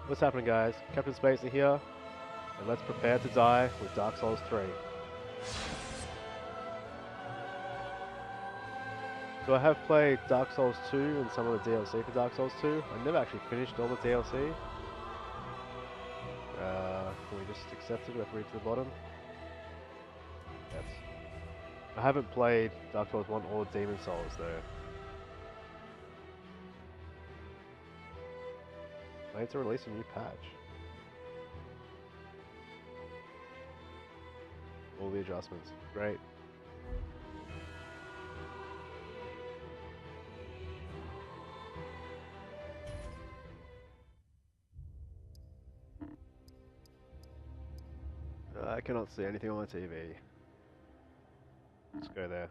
What's happening, guys? Captain Spacey here, and let's prepare to die with Dark Souls 3. So I have played Dark Souls 2 and some of the DLC for Dark Souls 2. I never actually finished all the DLC. Can we just accept it if we reach the bottom? Yes. I haven't played Dark Souls 1 or Demon Souls though. I need to release a new patch. All the adjustments. Great. I cannot see anything on my TV. Let's go there.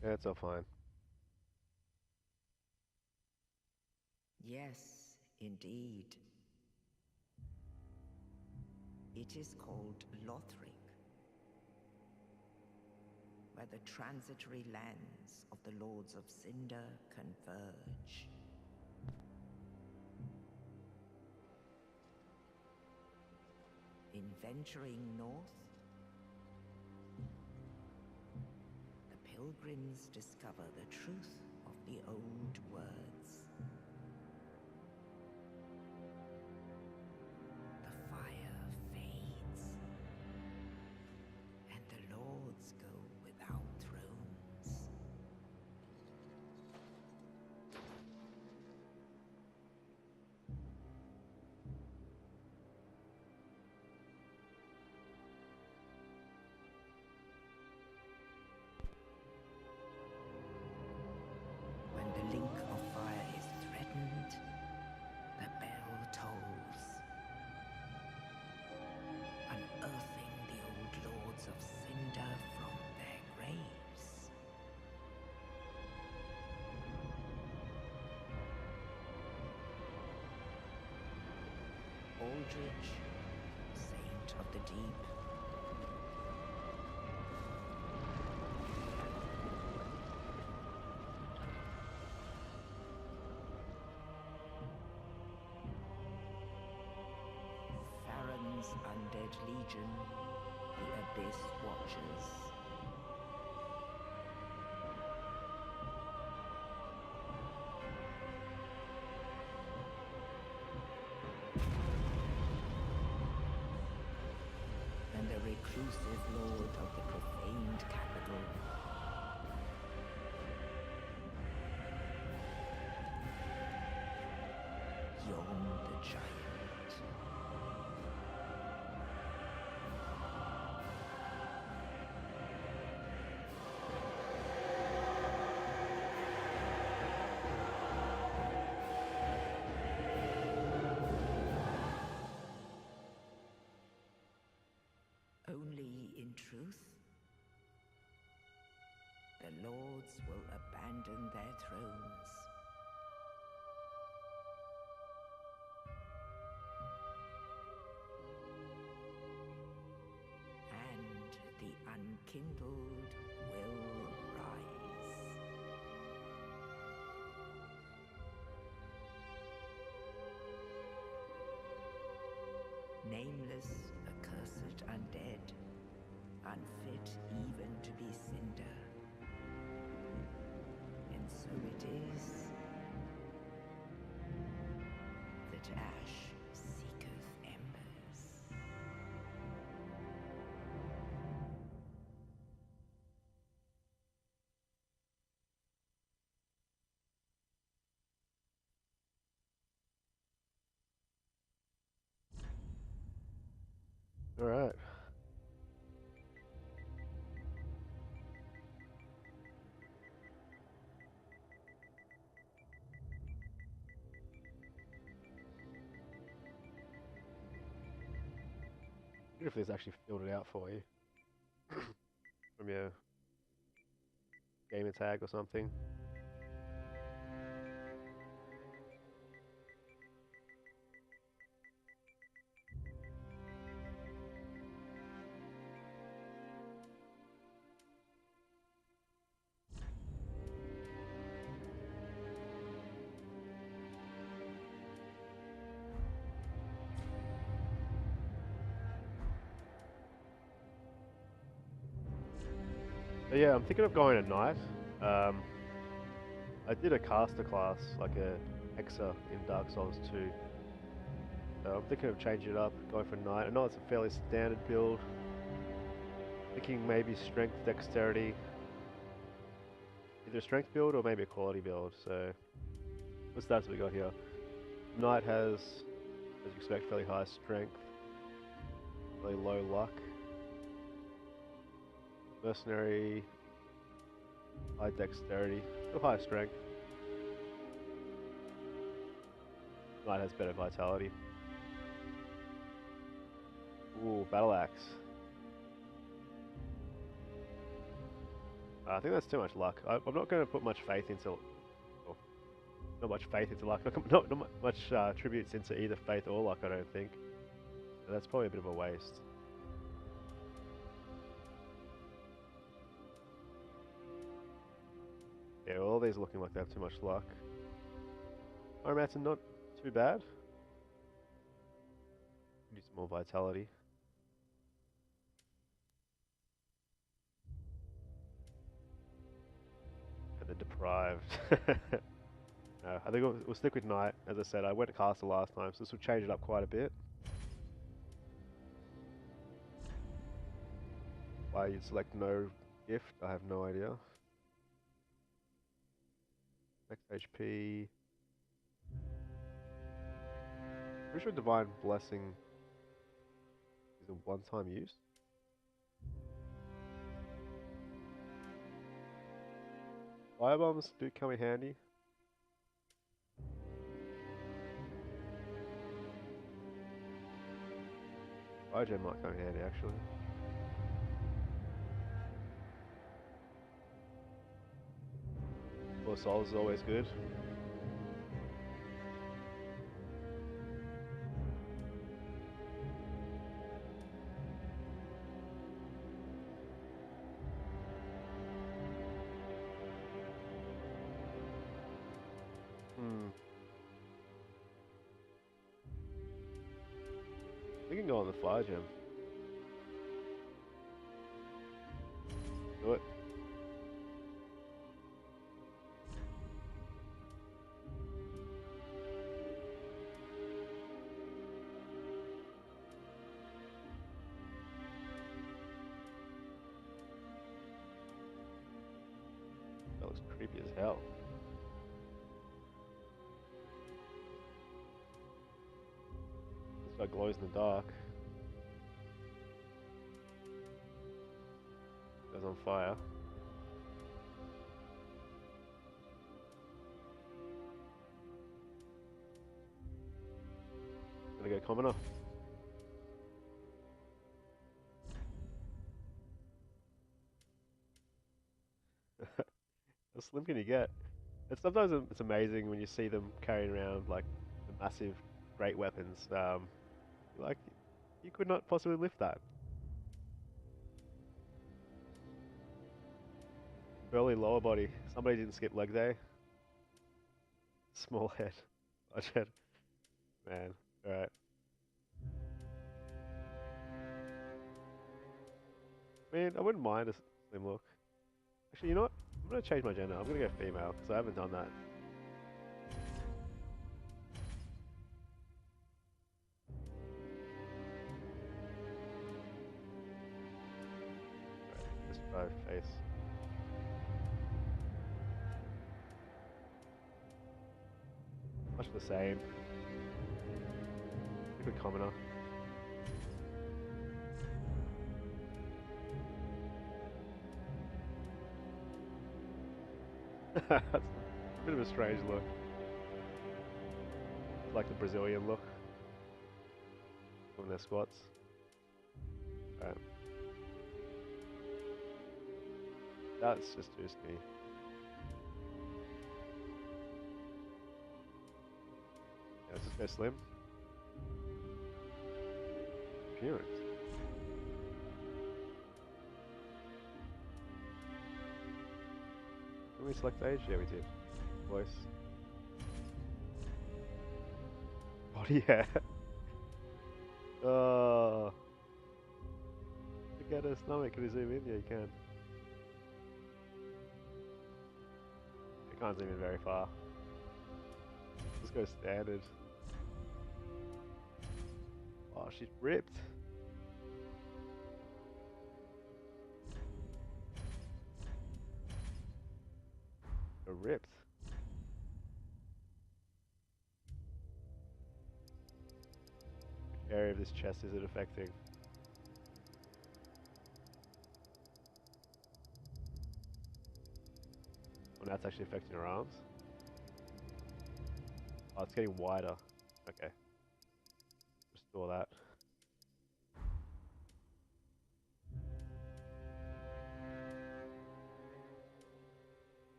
Yeah, it's all fine. Yes, indeed. It is called Lothric, where the transitory lands of the Lords of Cinder converge. In venturing north, the pilgrims discover the truth of the old words. The fire fades, and the lords go without thrones. When the link of fire is threatened, the bell tolls, unearthing the old lords of Cinder from their graves. Aldrich, saint of the deep, Farron's undead legion, the Abyss Watchers. And the reclusive lord of the profaned capital. Yon the giant. Only in truth, the lords will abandon their thrones. And the unkindled will rise. Nameless, accursed undead, unfit even to be cinder. And so it is that ash seeketh embers. Alright. If this actually filled it out for you from your gamer tag or something. So yeah, I'm thinking of going at night. Um, I did a caster class, like a Hexa in Dark Souls 2. So I'm thinking of changing it up, going for night. I know it's a fairly standard build. Thinking maybe strength, dexterity. Either a strength build or maybe a quality build. So, what stats have we got here? Knight has, as you expect, fairly high strength, really low luck. Mercenary, high dexterity, still high strength. Knight has better vitality. Ooh, battle axe. I think that's too much luck. I'm not going to put much faith into, well, not much faith into luck. Not much tributes into either faith or luck. I don't think. So that's probably a bit of a waste. Yeah, all these are looking like they have too much luck. Pyromancer not too bad. Need some more vitality. And the deprived. No, I think we'll stick with Knight. As I said, I went to caster last time, so this will change it up quite a bit. Why you'd select no gift, I have no idea. Next HP. Pretty sure Divine Blessing is a one-time use. Firebombs do come in handy. Fire might come in handy actually. Four souls is always good. We can go on the fire gem. Do it. That looks creepy as hell. This guy glows in the dark. Goes on fire. Gonna go commoner. How slim can you get? And sometimes it's amazing when you see them carrying around like the massive, great weapons. You're like, you could not possibly lift that. Early lower body. Somebody didn't skip leg day. Small head. Large head. Man. Alright. Man, I wouldn't mind a slim look. Actually, you know what? I'm gonna change my gender. I'm gonna go female, because I haven't done that. Alright, let's try face. Much the same. Good commoner. That's a bit of a strange look. It's like the Brazilian look. Doing their squats. Alright. That's just too skinny. Yeah, let's just go slim. Appearance. Did we select age? Yeah, we did. Voice. Body hair. Oh. Look at her stomach. Can you zoom in? Yeah, you can. Can't zoom in very far. Let's go standard. Oh, she's ripped. You're ripped. Which area of this chest is it affecting? Well, now it's actually affecting her arms. Oh, it's getting wider. Okay. Restore that.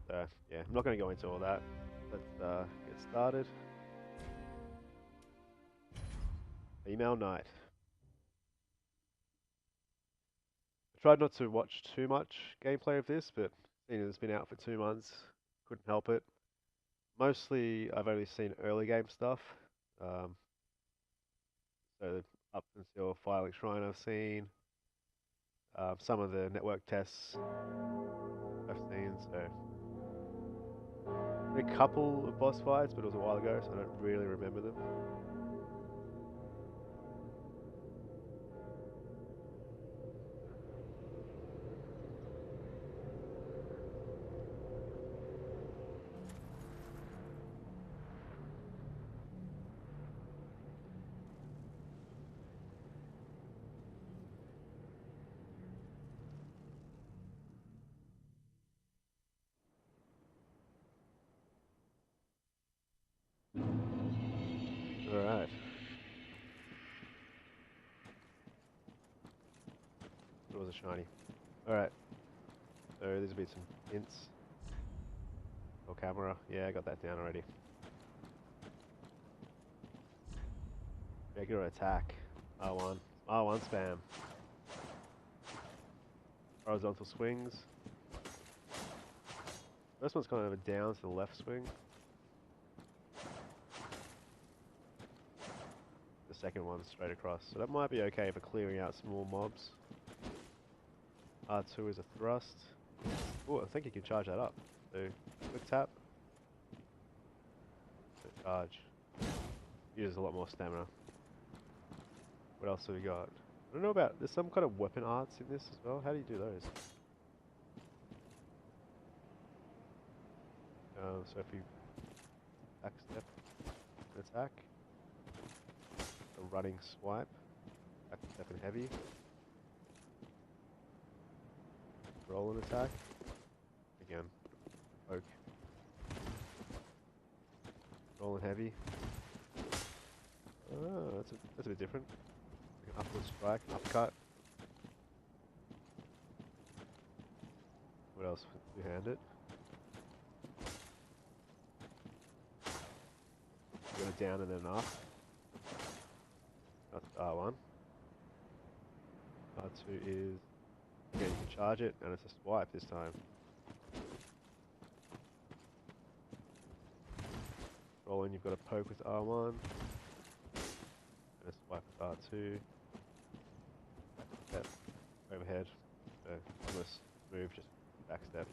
So, yeah, I'm not going to go into all that. Let's get started. Female Knight. I tried not to watch too much gameplay of this, but seeing as it's been out for 2 months, couldn't help it. Mostly, I've only seen early game stuff. So up until Filing Shrine I've seen. Some of the network tests I've seen, so a couple of boss fights, but it was a while ago, so I don't really remember them. Alright. It was a shiny. Alright. So there's been some hints. Or camera. Yeah, I got that down already. Regular attack. R1. R1 spam. Horizontal swings. First one's kind of a down to the left swing. The second one's straight across. So that might be okay for clearing out small mobs. R2 is a thrust. Oh, I think you can charge that up. So, quick tap. So charge. Uses a lot more stamina. What else have we got? I don't know about, there's some kind of weapon arts in this as well. How do you do those? So if you backstep and attack, a running swipe, backstep and heavy, roll and attack, again, poke, roll and heavy. Oh, that's a bit different. Like an upward strike, an uppercut. What else? Two-hand it. Got a down and then an up. That's R1. R2 is, again, you can charge it, and it's a swipe this time. Rolling, you've got a poke with R1, and a swipe with R2. Backstep, overhead, so almost move, just backstep.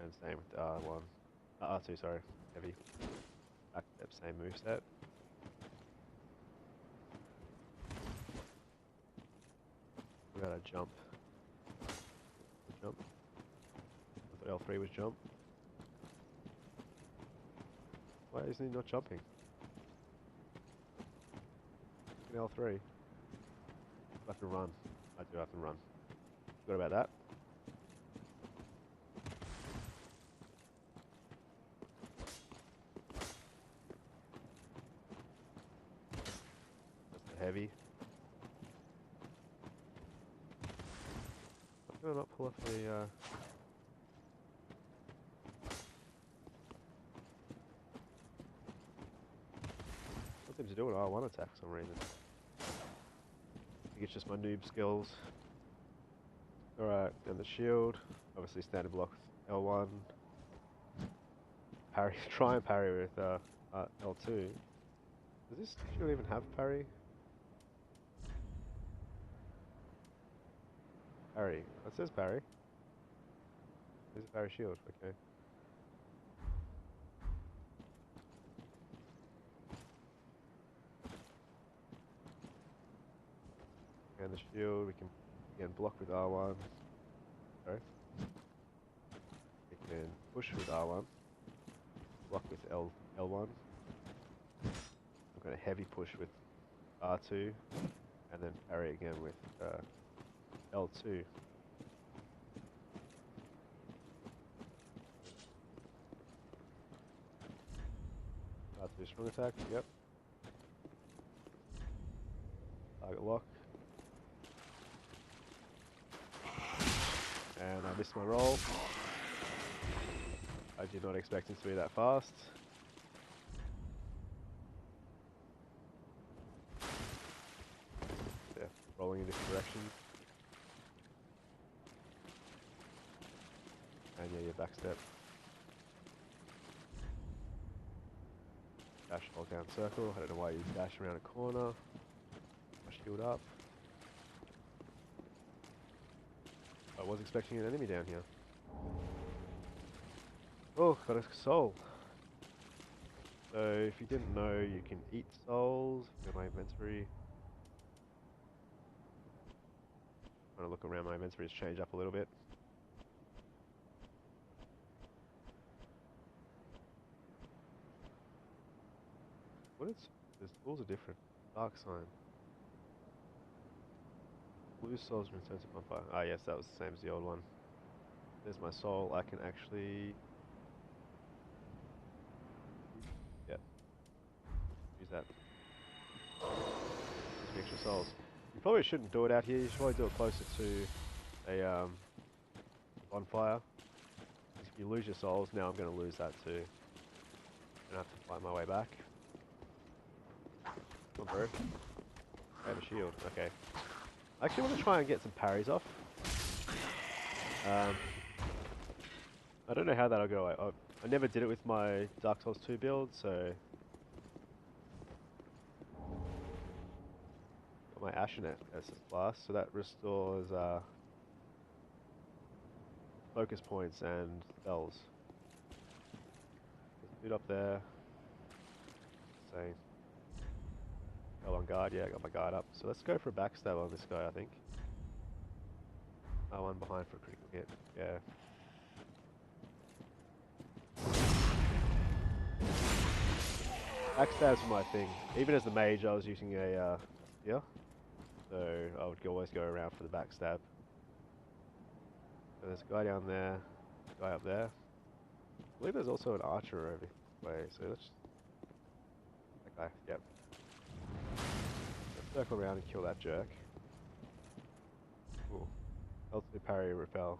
And same with the R1. R2, sorry, heavy. Backstep, same moveset. We got a jump. Jump. I thought L3 was jump. Why isn't he not jumping? In L3. I have to run. I do have to run. Forgot about that. Heavy. Why can I not pull off the What seems to do an R1 attack for some reason. I think it's just my noob skills. Alright, and the shield. Obviously standard block with L1. Parry, try and parry with L2. Does this shield even have parry? Parry. It says parry. There's a parry shield. Okay. And the shield we can again block with R1. Sorry. We can push with R1. Block with L1. I've got a heavy push with R2, and then parry again with L2. R2 strong attack, yep. Target lock. And I missed my roll. I did not expect him to be that fast. Yeah, rolling in different directions. And yeah, your back step. Dash, hold down circle. I don't know why you dash around a corner. Shield up. I was expecting an enemy down here. Oh, got a soul. So if you didn't know, you can eat souls. Got my inventory. Trying to look around, my inventory's changed up a little bit. What is? The souls are different. Dark sign. Blue souls return to bonfire. Ah yes, that was the same as the old one. There's my soul. I can actually... Yep. Use that. Use the extra souls. You probably shouldn't do it out here. You should probably do it closer to a bonfire. If you lose your souls, now I'm going to lose that too. I'm going to have to fight my way back. Come on, bro. I have a shield. Okay. I actually want to try and get some parries off. I don't know how that'll go. I never did it with my Dark Souls 2 build, so... Got my Ashen as a blast, so that restores focus points and spells. Dude up there. Same. Go on guard, yeah, I got my guard up. So let's go for a backstab on this guy, I think. One behind for a critical hit, yeah. Backstab's my thing. Even as the mage, I was using a spear. So I would always go around for the backstab. So there's a guy down there, guy up there. I believe there's also an archer over this way, so let's... That guy, yep. Let's circle around and kill that jerk. Cool. L2 parry, repel.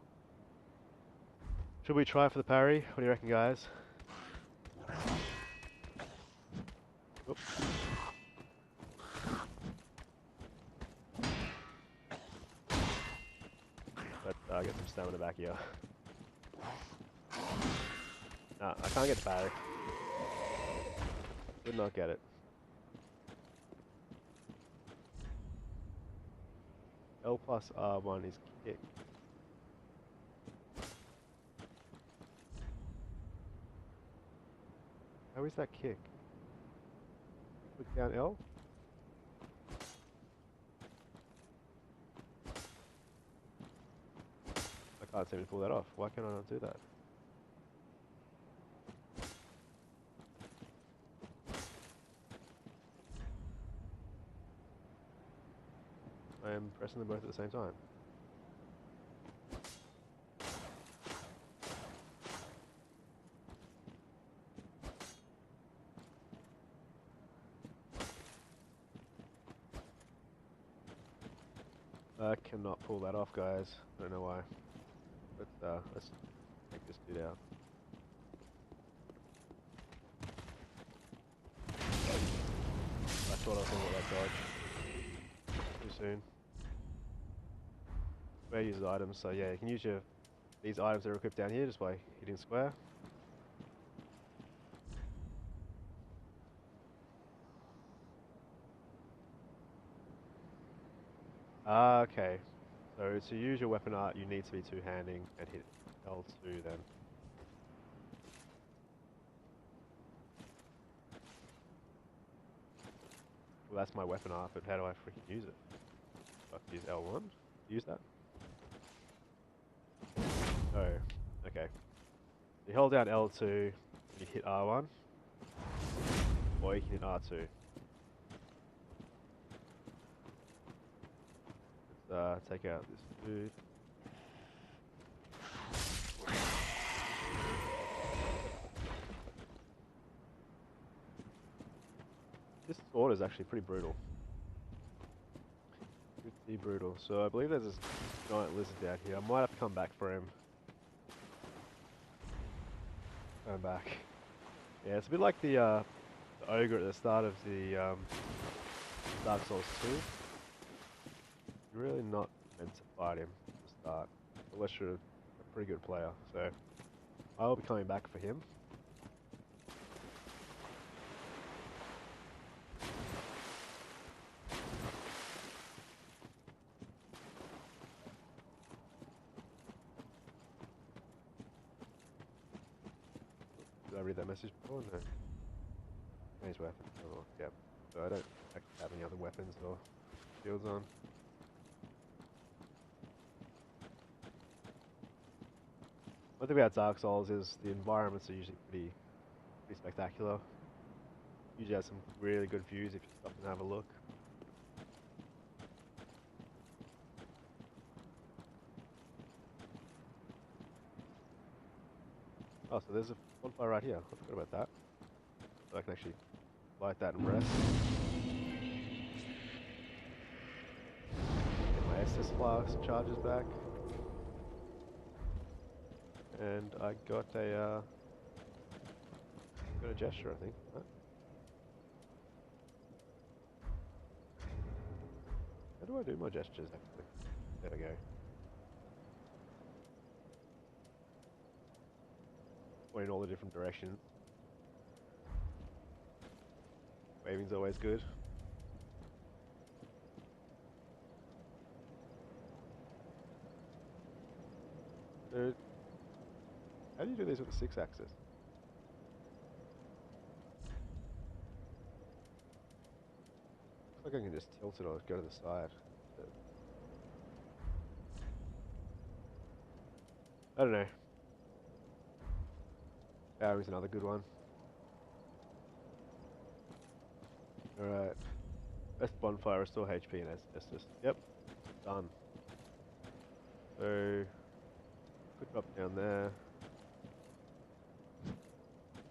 Should we try for the parry? What do you reckon, guys? Oops. Let's get some stamina back here. Nah, I can't get the parry. Did not get it. L plus R1 is kick. How is that kick? Click down L? I can't seem to pull that off. Why can I not do that? I am pressing them both at the same time. I cannot pull that off, guys. I don't know why. Let's take this dude out. I thought I was going to let that dodge. Too soon. Square uses items, so yeah, you can use these items that are equipped down here just by hitting square. Ah, okay. So to use your weapon art, you need to be two-handing and hit L2 then. Well, that's my weapon art, but how do I freaking use it? Do I have to use L1 to use that? Oh, okay. You hold down L2 and you hit R1, or you can hit R2. Let's take out this dude. This sword is actually pretty brutal. Pretty brutal. So I believe there's this giant lizard down here. I might have to come back for him. Come back. Yeah, it's a bit like the ogre at the start of the Dark Souls 2. You're really not meant to fight him at the start, unless you're a pretty good player. So I'll be coming back for him. Did I read that message before? No. Change weapon. Oh, yep. So I don't actually have any other weapons or shields on. One thing about Dark Souls is the environments are usually pretty spectacular. Usually has some really good views if you stop and have a look. Oh, so there's a bonfire right here. I forgot about that. So I can actually light that and rest. Get my SS flask charges back. And I got a gesture, I think. Right? How do I do my gestures actually? There we go. Point in all the different directions. Waving's always good. How do you do these with the 6-axis? Looks like I can just tilt it or go to the side. I don't know. Powering's another good one. Alright. Best bonfire, restore HP and Estus. Yep. Done. So, could drop down there.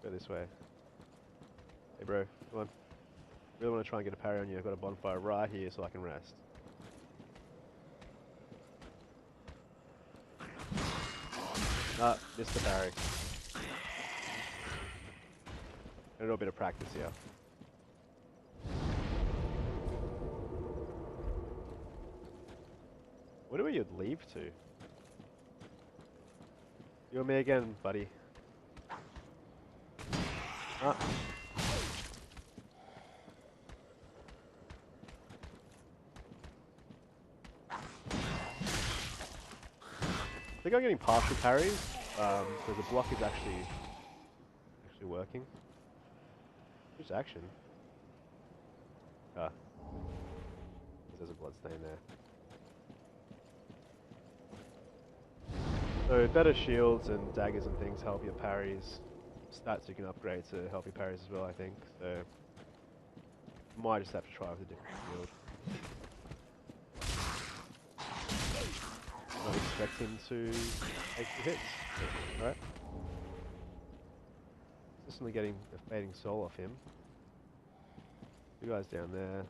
Go this way. Hey bro, come on. Really want to try and get a parry on you. I've got a bonfire right here so I can rest. Ah, missed the parry. A little bit of practice here. Where do you leave to? You and me again, buddy. Ah. I think I'm getting partial parries, so the block is actually working. Which action? Ah. There's a blood stain there. So better shields and daggers and things help your parries. Stats you can upgrade to help your parries as well, I think. So might just have to try with a different shield. Not expect him to take the hits. Alright. Consistently getting a fading soul off him. Two guys down there.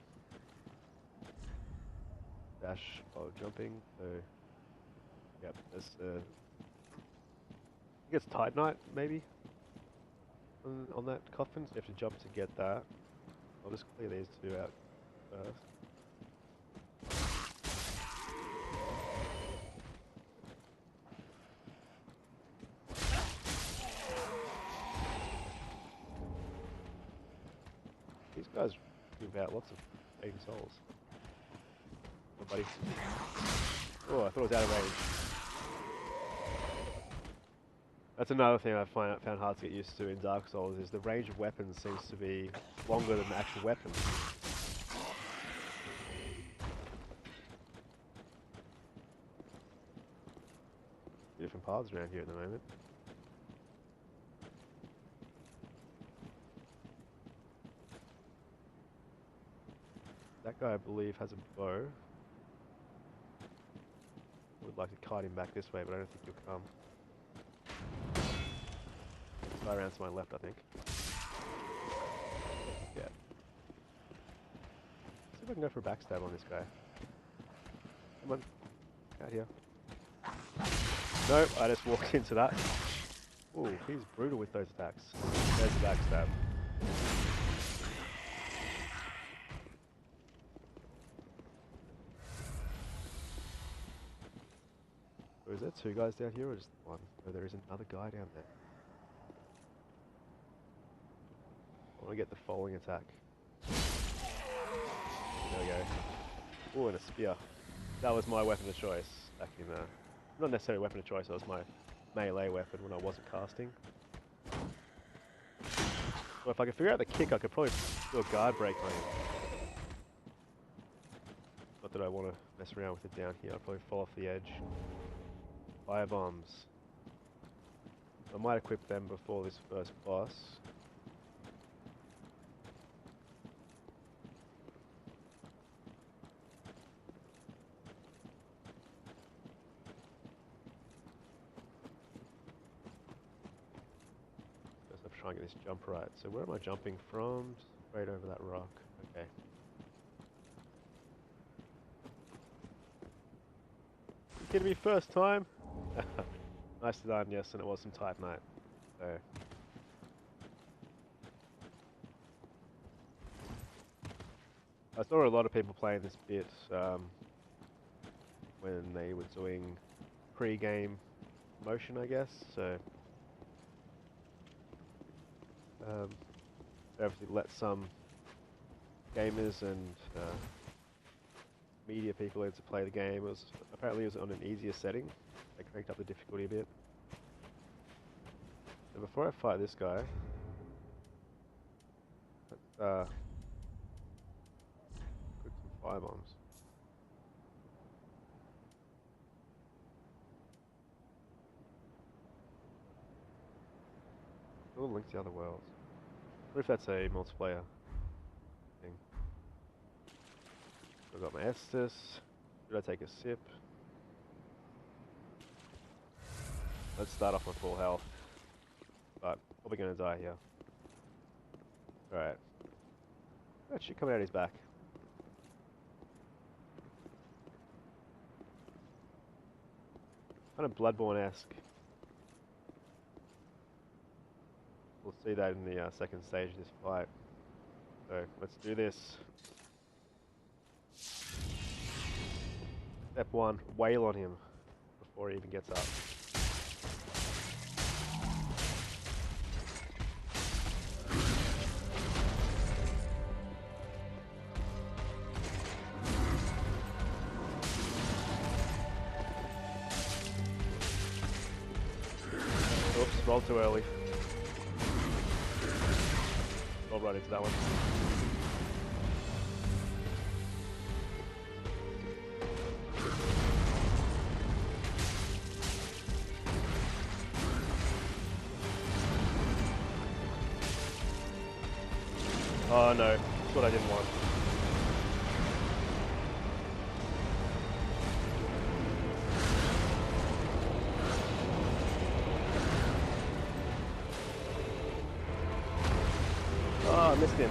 Dash while jumping. So yep, there's I think it's Titanite maybe on that coffin, so you have to jump to get that. I'll just clear these two out first. These guys give out lots of fading souls. Oh, buddy. Oh, I thought it was out of range. That's another thing I found hard to get used to in Dark Souls, is the range of weapons seems to be longer than the actual weapon. Different paths around here at the moment. That guy, I believe, has a bow. I would like to kite him back this way, but I don't think he'll come. Guy around to my left, I think. Yeah. See if I can go for a backstab on this guy. Come on. Out here. Nope, I just walked into that. Ooh, he's brutal with those attacks. There's the backstab. Or is there two guys down here or just one? No, there is another guy down there. I want to get the falling attack. There we go. Ooh, and a spear. That was my weapon of choice back in not necessarily weapon of choice, that was my melee weapon when I wasn't casting. Well, if I could figure out the kick, I could probably do a guard break on him. Not that I want to mess around with it down here, I'll probably fall off the edge. Fire bombs. I might equip them before this first boss. Try and get this jump right. So where am I jumping from? Straight over that rock. Okay. You kidding me? First time? Nice done, yes, and it was some tight night. So. I saw a lot of people playing this bit when they were doing pre-game motion, I guess. So. They obviously let some gamers and media people in to play the game. Apparently it was on an easier setting. They cranked up the difficulty a bit. And before I fight this guy, let's cook some fire bombs. Little link to the other worlds. What if that's a multiplayer thing? I've got my Estus. Should I take a sip? Let's start off with full health. But probably gonna die here. Alright. That shit coming out of his back. Kind of Bloodborne-esque. We'll see that in the second stage of this fight. So let's do this. Step 1, wail on him before he even gets up. Oops, rolled too early. Roll right into that one. Oh no, that's what I didn't want. Oh, I missed him.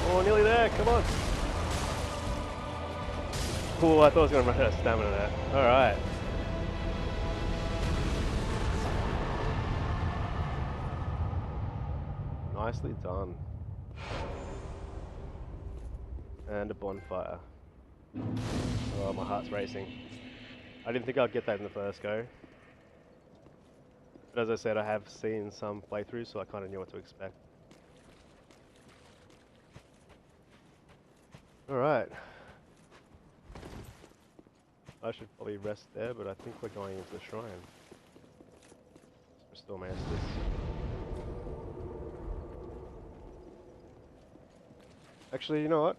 Oh, nearly there, come on. Cool, I thought I was going to run out of stamina there. Alright. Nicely done. And a bonfire. Oh, my heart's racing. I didn't think I'd get that in the first go. But as I said, I have seen some playthroughs, so I kind of knew what to expect. Alright. I should probably rest there, but I think we're going into the shrine. Let's restore my Estus. Actually, you know what?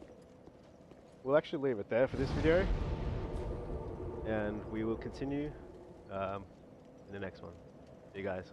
We'll actually leave it there for this video. And we will continue in the next one. See you guys.